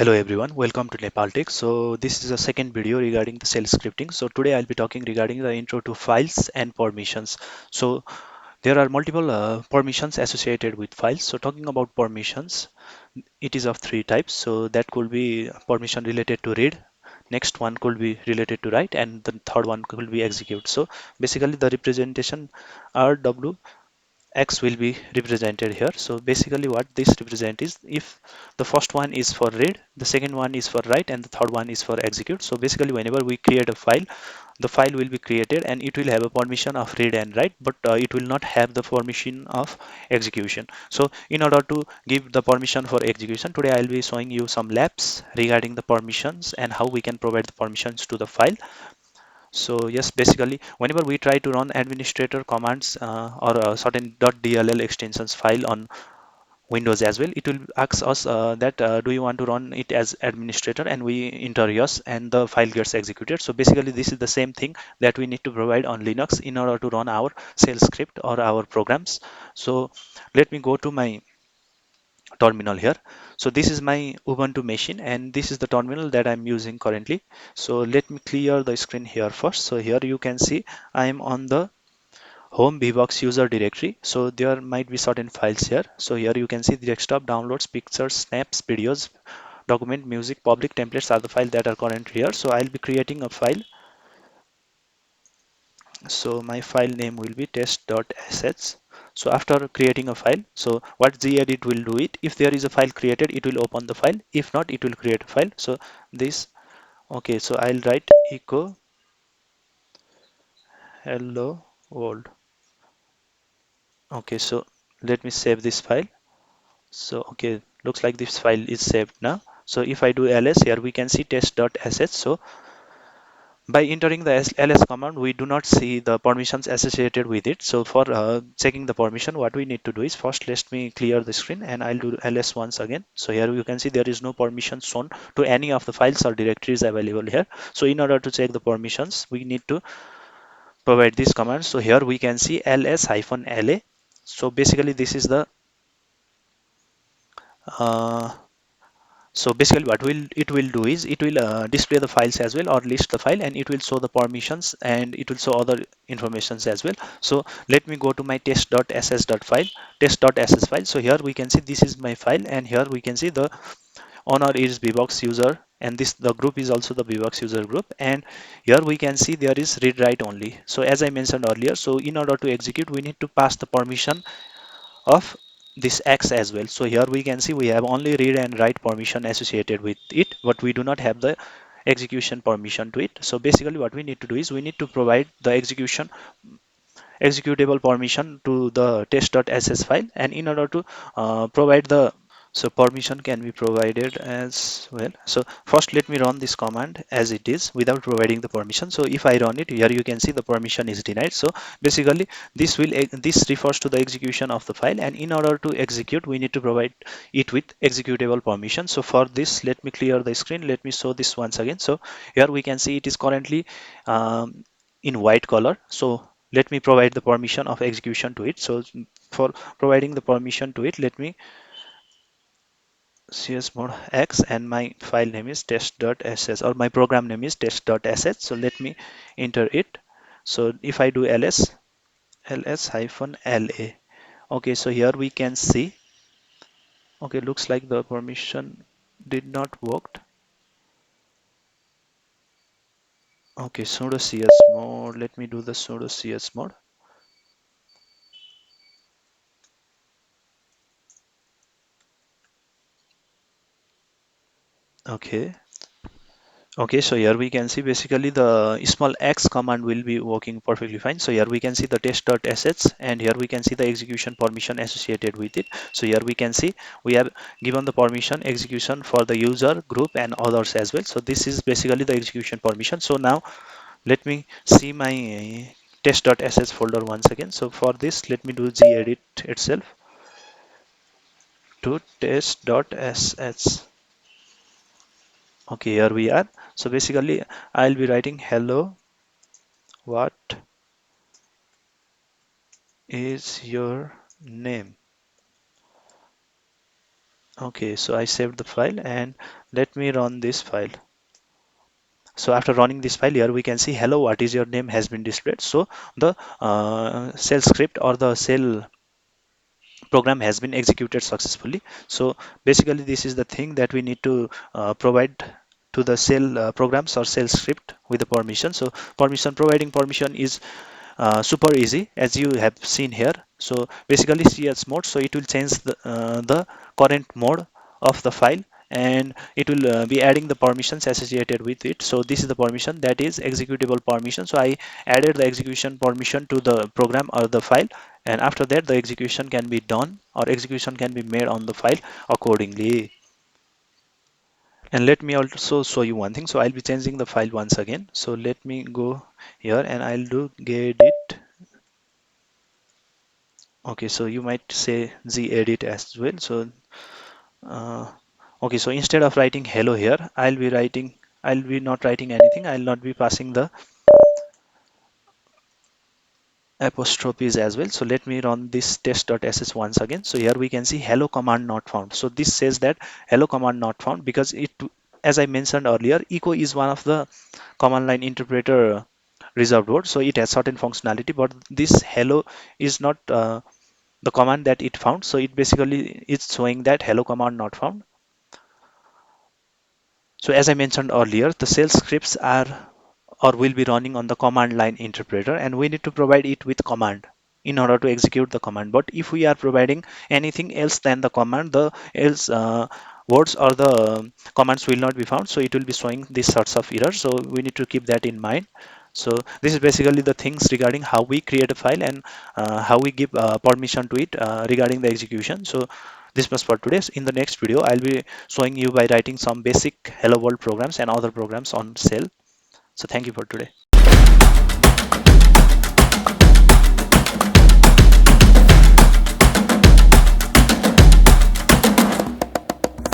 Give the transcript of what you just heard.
Hello everyone, welcome to Nepal Tech. So this is a second video regarding the shell scripting. So today I'll be talking regarding the intro to files and permissions. So there are multiple permissions associated with files. So talking about permissions, it is of three types. So that could be permission related to read, next one could be related to write, and the third one could be execute. So basically the representation RW X will be represented here. So basically what this represent is if the first one is for read, the second one is for write, and the third one is for execute. So basically whenever we create a file, the file will be created and it will have a permission of read and write, but it will not have the permission of execution. So in order to give the permission for execution, today I'll be showing you some labs regarding the permissions and how we can provide the permissions to the file. So yes, basically whenever we try to run administrator commands or a certain .dll extensions file on Windows as well, it will ask us that do you want to run it as administrator, and we enter yes and the file gets executed. So basically this is the same thing that we need to provide on Linux in order to run our shell script or our programs. So let me go to my terminal here. So this is my Ubuntu machine and this is the terminal that I'm using currently. So let me clear the screen here first. So here you can see I am on the home VBox user directory. So there might be certain files here. So here you can see the desktop, downloads, pictures, snaps, videos, document, music, public templates are the files that are currently here. So I'll be creating a file. So my file name will be test.sh. So after creating a file, so what gedit will do it, if there is a file created, it will open the file. If not, it will create a file. So this, okay, so I'll write echo hello world. Okay, so let me save this file. So okay, looks like this file is saved now. So if I do ls, here we can see test.sh. So by entering the ls command, we do not see the permissions associated with it. So for checking the permission, what we need to do is first let me clear the screen and I'll do ls once again. So here you can see there is no permission shown to any of the files or directories available here. So in order to check the permissions, we need to provide this command. So here we can see ls-la. So basically this is the uh, so basically what will it will do is it will display the files as well or list the file, and it will show the permissions and it will show other informations as well. So let me go to my test.sh file. So here we can see this is my file, and here we can see the owner is VBox user, and this the group is also the VBox user group, and here we can see there is read write only. So as I mentioned earlier, so in order to execute we need to pass the permission of this X as well. So here we can see we have only read and write permission associated with it, but we do not have the execution permission to it. So basically what we need to do is we need to provide the executable permission to the test.sh file, and in order to provide the so permission can be provided as well. So first let me run this command as it is without providing the permission. So if I run it, here you can see the permission is denied. So basically this refers to the execution of the file, and in order to execute we need to provide it with executable permission. So for this, let me clear the screen. Let me show this once again. So here we can see it is currently in white color. So let me provide the permission of execution to it. So for providing the permission to it, let me csmod x, and my file name is test.sh, or my program name is test.sh. So let me enter it. So if I do ls-la, okay, so here we can see, okay, looks like the permission did not work. Okay, sudo csmod, let me do the sudo csmod. Okay. Okay, so here we can see basically the small x command will be working perfectly fine. So here we can see the test.sh, and here we can see the execution permission associated with it. So here we can see we have given the permission execution for the user group and others as well. So this is basically the execution permission. So now let me see my test.sh folder once again. So for this, let me do gedit itself to test.sh. Okay, here we are. So basically I'll be writing hello, what is your name? Okay, so I saved the file and let me run this file. So after running this file here, we can see hello, what is your name has been displayed. So the shell script or the shell program has been executed successfully. So basically this is the thing that we need to provide to the shell programs or shell script with the permission. So providing permission is super easy, as you have seen here. So basically cs mode, so it will change the current mode of the file, and it will be adding the permissions associated with it. So this is the permission, that is executable permission. So I added the execution permission to the program or the file, and after that the execution can be done or execution can be made on the file accordingly. And let me also show you one thing. So I'll be changing the file once again. So let me go here and I'll do gedit. Okay, so you might say gedit as well. So uh, okay, so instead of writing hello here, I'll be not writing anything. I'll not be passing the apostrophes as well. So let me run this test.sh once again. So here we can see hello command not found. So this says that hello command not found because it, as I mentioned earlier, echo is one of the command line interpreter reserved word. So it has certain functionality, but this hello is not the command that it found. So it basically is showing that hello command not found. So as I mentioned earlier, the shell scripts are or will be running on the command line interpreter, and we need to provide it with command in order to execute the command. But if we are providing anything else than the command, the else words or the commands will not be found. So it will be showing these sorts of errors. So we need to keep that in mind. So this is basically the things regarding how we create a file and how we give permission to it regarding the execution. So this was for today. In the next video, I'll be showing you by writing some basic hello world programs and other programs on shell. So thank you for today.